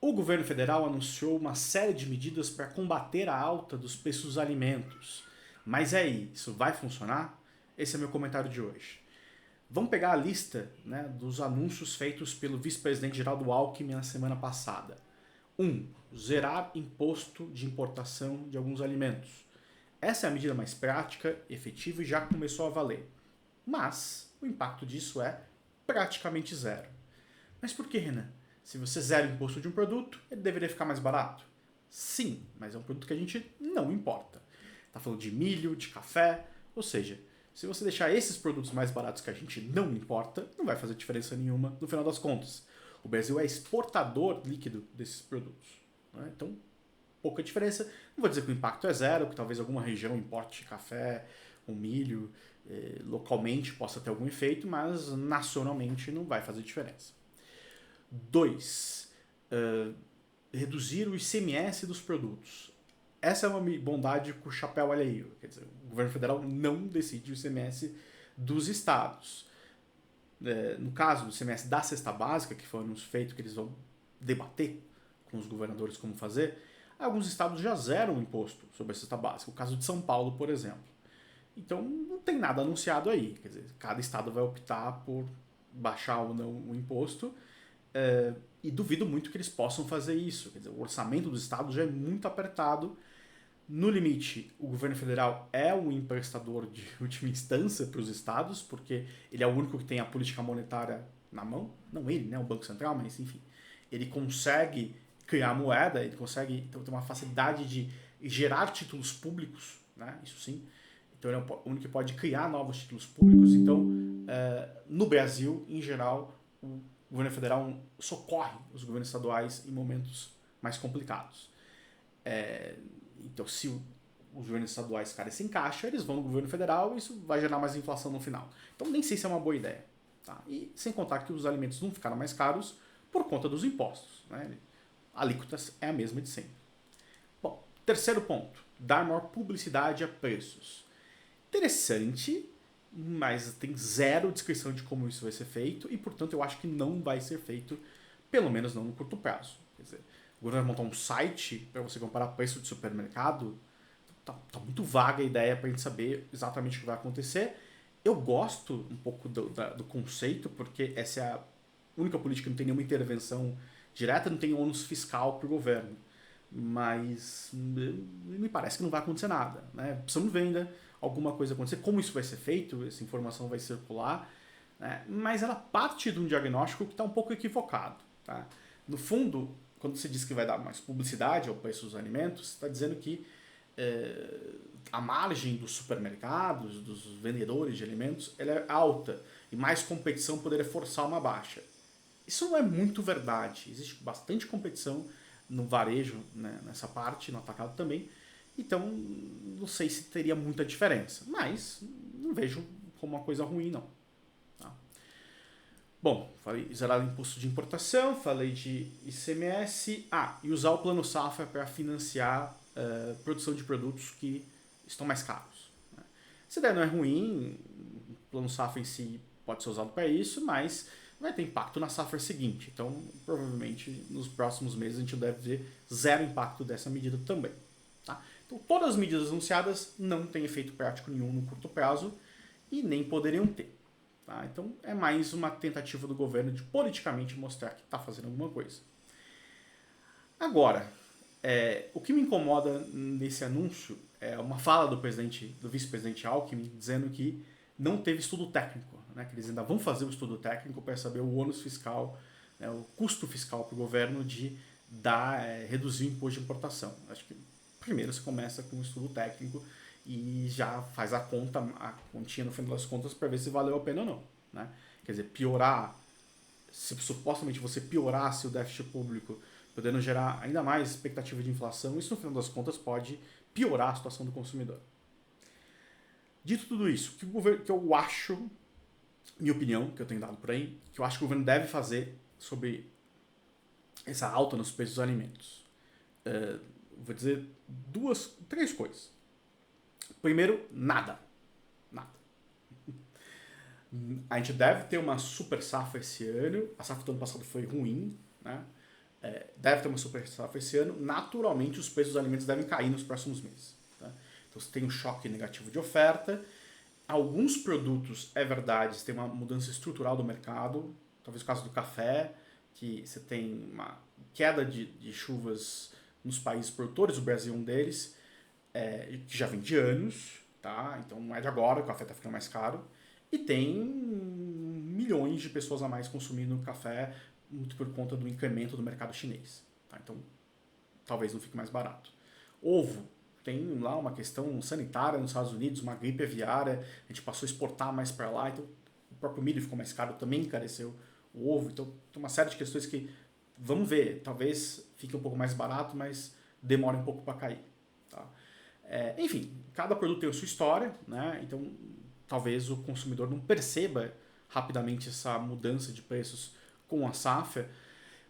O governo federal anunciou uma série de medidas para combater a alta dos preços dos alimentos. Mas e aí, isso vai funcionar? Esse é meu comentário de hoje. Vamos pegar a lista, né, dos anúncios feitos pelo vice-presidente Geraldo Alckmin na semana passada. 1. Zerar imposto de importação de alguns alimentos. Essa é a medida mais prática, efetiva e já começou a valer. Mas o impacto disso é praticamente zero. Mas por que, Renan? Se você zera o imposto de um produto, ele deveria ficar mais barato? Sim, mas é um produto que a gente não importa. Está falando de milho, de café, ou seja, se você deixar esses produtos mais baratos que a gente não importa, não vai fazer diferença nenhuma no final das contas. O Brasil é exportador líquido desses produtos. Né? Então, pouca diferença. Não vou dizer que o impacto é zero, que talvez alguma região importe café, um milho, localmente possa ter algum efeito, mas nacionalmente não vai fazer diferença. 2. Reduzir o ICMS dos produtos. Essa é uma bondade com o chapéu alheio. Quer dizer, o governo federal não decide o ICMS dos estados. No caso do ICMS da cesta básica, que foi um anúncio feito que eles vão debater com os governadores como fazer, alguns estados já zeram o imposto sobre a cesta básica. O caso de São Paulo, por exemplo. Então, não tem nada anunciado aí. Quer dizer, cada estado vai optar por baixar ou não o imposto. E duvido muito que eles possam fazer isso. Quer dizer, o orçamento dos estados já é muito apertado. No limite, o governo federal é o emprestador de última instância para os estados, porque ele é o único que tem a política monetária na mão. Não ele, né, o Banco Central, mas enfim. Ele consegue criar moeda, ele consegue ter uma facilidade de gerar títulos públicos, né, isso sim. Então ele é o único que pode criar novos títulos públicos. Então, no Brasil, em geral, o governo federal socorre os governos estaduais em momentos mais complicados. Então, se os governos estaduais carecem caixa, eles vão no governo federal e isso vai gerar mais inflação no final. Então, nem sei se é uma boa ideia. Tá? E sem contar que os alimentos não ficaram mais caros por conta dos impostos. Né? A alíquota é a mesma de sempre. Bom, terceiro ponto. Dar maior publicidade a preços. Interessante, mas tem zero descrição de como isso vai ser feito e, portanto, eu acho que não vai ser feito, pelo menos não no curto prazo. Quer dizer, o governo vai montar um site para você comparar preço de supermercado. Tá muito vaga a ideia para a gente saber exatamente o que vai acontecer. Eu gosto um pouco do conceito, porque essa é a única política que não tem nenhuma intervenção direta, não tem ônus fiscal para o governo. Mas me parece que não vai acontecer nada. Né? Precisamos ver ainda alguma coisa acontecer, como isso vai ser feito, essa informação vai circular, né? Mas ela parte de um diagnóstico que está um pouco equivocado. Tá? No fundo, quando você diz que vai dar mais publicidade ao preço dos alimentos, você está dizendo que a margem dos supermercados, dos vendedores de alimentos, ela é alta e mais competição poderia forçar uma baixa. Isso não é muito verdade. Existe bastante competição no varejo, né, nessa parte, no atacado também. Então, não sei se teria muita diferença. Mas não vejo como uma coisa ruim, não. Tá? Bom, falei zerar o imposto de importação, falei de ICMS. E usar o plano safra para financiar produção de produtos que estão mais caros. Né? Essa ideia não é ruim, o plano safra em si pode ser usado para isso, mas vai ter impacto na safra seguinte. Então, provavelmente, nos próximos meses a gente deve ver zero impacto dessa medida também. Tá? Então, todas as medidas anunciadas não têm efeito prático nenhum no curto prazo e nem poderiam ter. Tá? Então, é mais uma tentativa do governo de politicamente mostrar que está fazendo alguma coisa. Agora, o que me incomoda nesse anúncio é uma fala do vice-presidente Alckmin dizendo que não teve estudo técnico, né? Que eles ainda vão fazer o estudo técnico para saber o ônus fiscal, né, o custo fiscal para o governo de reduzir o imposto de importação. Acho que primeiro você começa com um estudo técnico e já faz a continha no final das contas para ver se valeu a pena ou não. Né? Quer dizer, se supostamente você piorasse o déficit público, podendo gerar ainda mais expectativa de inflação, isso no final das contas pode piorar a situação do consumidor. Dito tudo isso, que eu acho, minha opinião, que eu tenho dado por aí, que eu acho que o governo deve fazer sobre essa alta nos preços dos alimentos. Vou dizer três coisas. Primeiro, nada. A gente deve ter uma super safra esse ano. A safra do ano passado foi ruim, né? deve ter uma super safra esse ano, naturalmente os preços dos alimentos devem cair nos próximos meses. Tá? Então você tem um choque negativo de oferta. Alguns produtos, é verdade, você tem uma mudança estrutural do mercado, talvez o caso do café, que você tem uma queda de chuvas nos países produtores, o Brasil é um deles, que já vem de anos, tá? Então não é de agora, o café está ficando mais caro. E tem milhões de pessoas a mais consumindo café, muito por conta do incremento do mercado chinês. Tá? Então talvez não fique mais barato. Ovo, tem lá uma questão sanitária nos Estados Unidos, uma gripe aviária, a gente passou a exportar mais para lá, então o próprio milho ficou mais caro, também encareceu o ovo. Então tem uma série de questões que, vamos ver, talvez fique um pouco mais barato, mas demore um pouco para cair. Tá? Enfim, cada produto tem a sua história, né? Então talvez o consumidor não perceba rapidamente essa mudança de preços com a safra,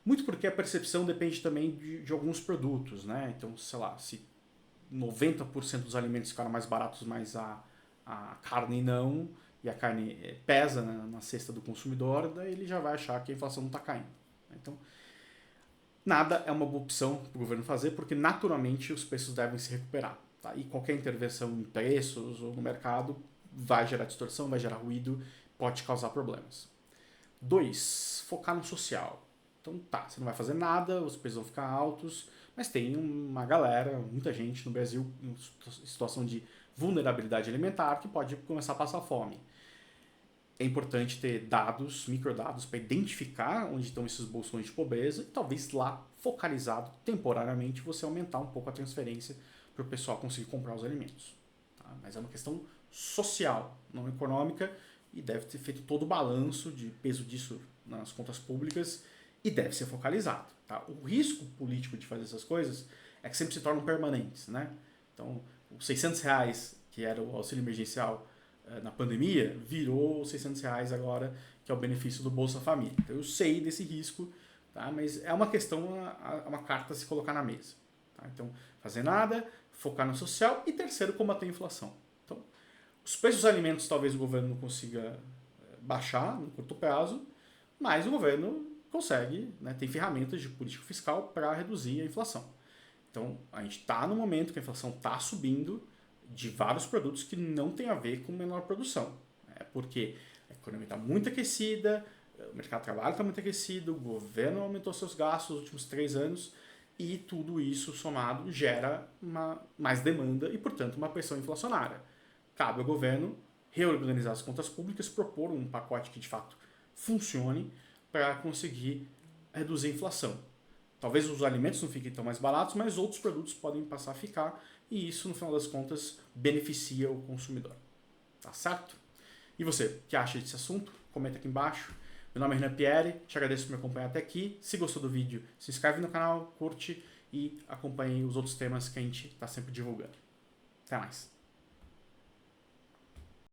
muito porque a percepção depende também de alguns produtos, né? Então, sei lá, se 90% dos alimentos ficaram mais baratos, mas a carne não, e a carne pesa na cesta do consumidor, daí ele já vai achar que a inflação não está caindo. Então, nada é uma boa opção para o governo fazer, porque naturalmente os preços devem se recuperar. Tá? E qualquer intervenção em preços ou no mercado vai gerar distorção, vai gerar ruído, pode causar problemas. 2. Focar no social. Então tá, você não vai fazer nada, os preços vão ficar altos, mas tem uma galera, muita gente no Brasil em situação de vulnerabilidade alimentar que pode começar a passar fome. É importante ter dados, microdados, para identificar onde estão esses bolsões de pobreza e talvez lá, focalizado temporariamente, você aumentar um pouco a transferência para o pessoal conseguir comprar os alimentos. Tá? Mas é uma questão social, não econômica, e deve ter feito todo o balanço de peso disso nas contas públicas e deve ser focalizado. Tá? O risco político de fazer essas coisas é que sempre se tornam permanentes. Né? Então, os R$600, que era o auxílio emergencial na pandemia, virou os R$600 agora, que é o benefício do Bolsa Família. Então, eu sei desse risco, tá? Mas é uma questão, uma carta a se colocar na mesa. Tá? Então, fazer nada, focar no social e terceiro, combater a inflação. Então, os preços dos alimentos talvez o governo não consiga baixar no curto prazo, mas o governo consegue, né, tem ferramentas de política fiscal para reduzir a inflação. Então, a gente está no momento que a inflação está subindo de vários produtos que não tem a ver com menor produção. Porque a economia está muito aquecida, o mercado de trabalho está muito aquecido, o governo aumentou seus gastos nos últimos 3 anos e tudo isso somado gera mais demanda e, portanto, uma pressão inflacionária. Cabe ao governo reorganizar as contas públicas, propor um pacote que de fato funcione para conseguir reduzir a inflação. Talvez os alimentos não fiquem tão mais baratos, mas outros produtos podem passar a ficar e isso, no final das contas, beneficia o consumidor. Tá certo? E você, o que acha desse assunto? Comenta aqui embaixo. Meu nome é Renan Pierre, te agradeço por me acompanhar até aqui. Se gostou do vídeo, se inscreve no canal, curte e acompanhe os outros temas que a gente está sempre divulgando. Até mais!